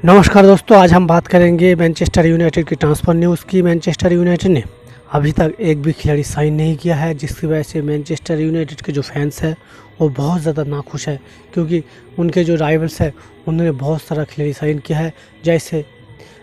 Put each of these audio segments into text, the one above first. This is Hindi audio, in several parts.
नमस्कार दोस्तों, आज हम बात करेंगे मैनचेस्टर यूनाइटेड की ट्रांसफ़र न्यूज़ की। मैनचेस्टर यूनाइटेड ने अभी तक एक भी खिलाड़ी साइन नहीं किया है, जिसकी वजह से मैनचेस्टर यूनाइटेड के जो फैंस हैं वो बहुत ज़्यादा नाखुश है, क्योंकि उनके जो राइवल्स हैं उन्होंने बहुत सारा खिलाड़ी साइन किया है। जैसे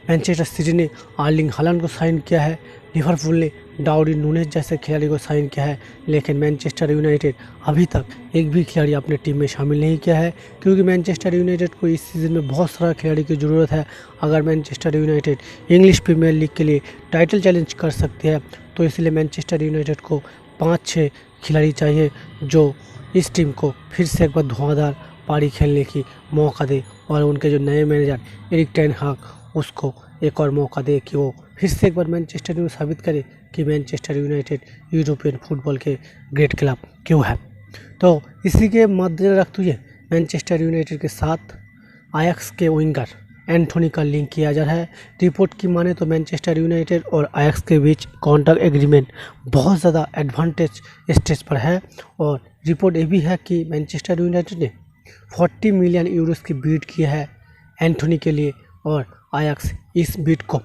मैनचेस्टर सिटी ने आर्लिंग हालैंड को साइन किया है, लिवरपूल ने डार्विन नूनेज जैसे खिलाड़ी को साइन किया है, लेकिन मैनचेस्टर यूनाइटेड अभी तक एक भी खिलाड़ी अपने टीम में शामिल नहीं किया है, क्योंकि मैनचेस्टर यूनाइटेड को इस सीज़न में बहुत सारा खिलाड़ी की ज़रूरत है। अगर Manchester United English Premier League के लिए टाइटल चैलेंज कर सकती है, तो इसलिए मैनचेस्टर यूनाइटेड को 5-6 खिलाड़ी चाहिए जो इस टीम को फिर से एक बार धुआंधार पारी खेलने की मौका दे, और उनके जो नए मैनेजर एरिक टेन हाग उसको एक और मौका दे कि वो फिर से एक बार मैनचेस्टर यूनाइटेड साबित करे कि मैनचेस्टर यूनाइटेड यूरोपियन फुटबॉल के ग्रेट क्लब क्यों है। तो इसी के मद्देनजर रखते हुए मैनचेस्टर यूनाइटेड के साथ आयक्स के विंगर एंथोनी का लिंक किया जा रहा है। रिपोर्ट की माने तो मैनचेस्टर यूनाइटेड और आयक्स के बीच कॉन्ट्रैक्ट एग्रीमेंट बहुत ज़्यादा एडवांटेज स्टेज पर है, और रिपोर्ट ये भी है कि मैनचेस्टर यूनाइटेड ने 40 मिलियन यूरोस की बीड की है एंथोनी के लिए, और आयक्स इस बीड को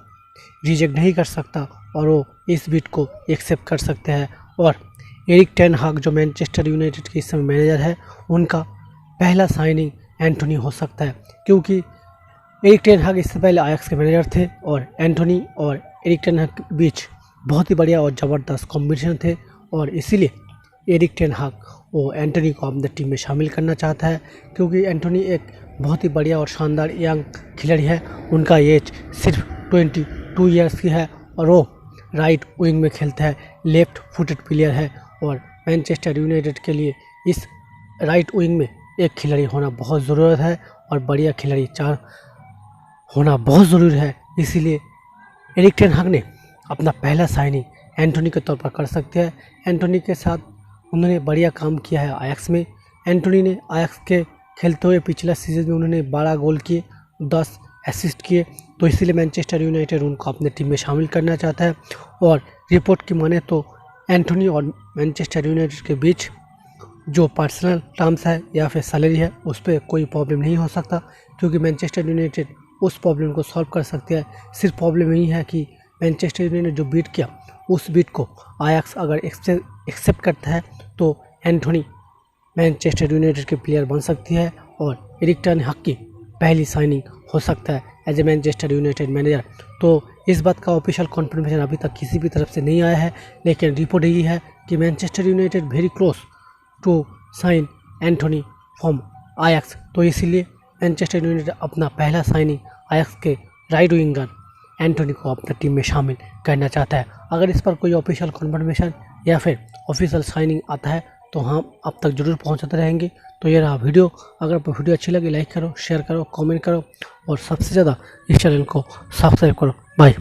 रिजेक्ट नहीं कर सकता और वो इस बीड को एक्सेप्ट कर सकते हैं। और एरिक टेन हाग जो मैनचेस्टर यूनाइटेड के इस समय मैनेजर है, उनका पहला साइनिंग एंथोनी हो सकता है, क्योंकि एरिक टेन हाग इससे पहले आयक्स के मैनेजर थे और एंथोनी और एरिक टेन हाग के बीच बहुत ही बढ़िया और ज़बरदस्त कॉम्बिनेशन थे, और इसीलिए एरिक टेन हाग वो एंथोनी को अपने टीम में शामिल करना चाहता है, क्योंकि एंथोनी एक बहुत ही बढ़िया और शानदार यंग खिलाड़ी है। उनका एज सिर्फ 22 ईयर्स की है और वो राइट विंग में खेलता है, लेफ्ट फुटेड प्लेयर है, और मैनचेस्टर यूनाइटेड के लिए इस राइट विंग में एक खिलाड़ी होना बहुत ज़रूरत है, और बढ़िया खिलाड़ी 4 होना बहुत ज़रूरी है। इसीलिए एरिक टेन हाग ने अपना पहला साइनिंग एंथोनी के तौर पर कर सकते हैं। एंथोनी के साथ उन्होंने बढ़िया काम किया है आयक्स में। एंथोनी ने आयक्स के खेलते हुए पिछला सीजन में उन्होंने 12 गोल किए, 10 असिस्ट किए, तो इसीलिए मैनचेस्टर यूनाइटेड उनको अपने टीम में शामिल करना चाहता है। और रिपोर्ट की माने तो एंथोनी और मैनचेस्टर यूनाइटेड के बीच जो पर्सनल टर्म्स है या फिर सैलरी है उस पर कोई प्रॉब्लम नहीं हो सकता, क्योंकि मैनचेस्टर यूनाइटेड उस प्रॉब्लम को सॉल्व कर सकते हैं। सिर्फ प्रॉब्लम यही है कि मैनचेस्टर यूनाइटेड ने जो बीट किया उस बीट को आयक्स अगर एक्सेप्ट करता है तो एंथोनी मैनचेस्टर यूनाइटेड के प्लेयर बन सकती है, और एरिक टेन हाग की पहली साइनिंग हो सकता है as a Manchester United manager. तो इस बात का ऑफिशियल कॉन्फर्मेशन अभी तक किसी भी तरफ से नहीं आया है, लेकिन रिपोर्ट यही है कि Manchester United very close to sign Antony from Ajax. तो इसीलिए मैनचेस्टर यूनाइटेड अपना पहला साइनिंग आयक्स के राइट विंगर एंथोनी को अपनी टीम में शामिल करना चाहता है। अगर इस पर कोई ऑफिशियल कन्फर्मेशन या फिर ऑफिशियल साइनिंग आता है तो हम अब तक ज़रूर पहुंचाते रहेंगे। तो ये रहा वीडियो। अगर आपको वीडियो अच्छी लगी लाइक करो, शेयर करो, कमेंट करो, और सबसे ज़्यादा इस चैनल को सब्सक्राइब करो। बाय।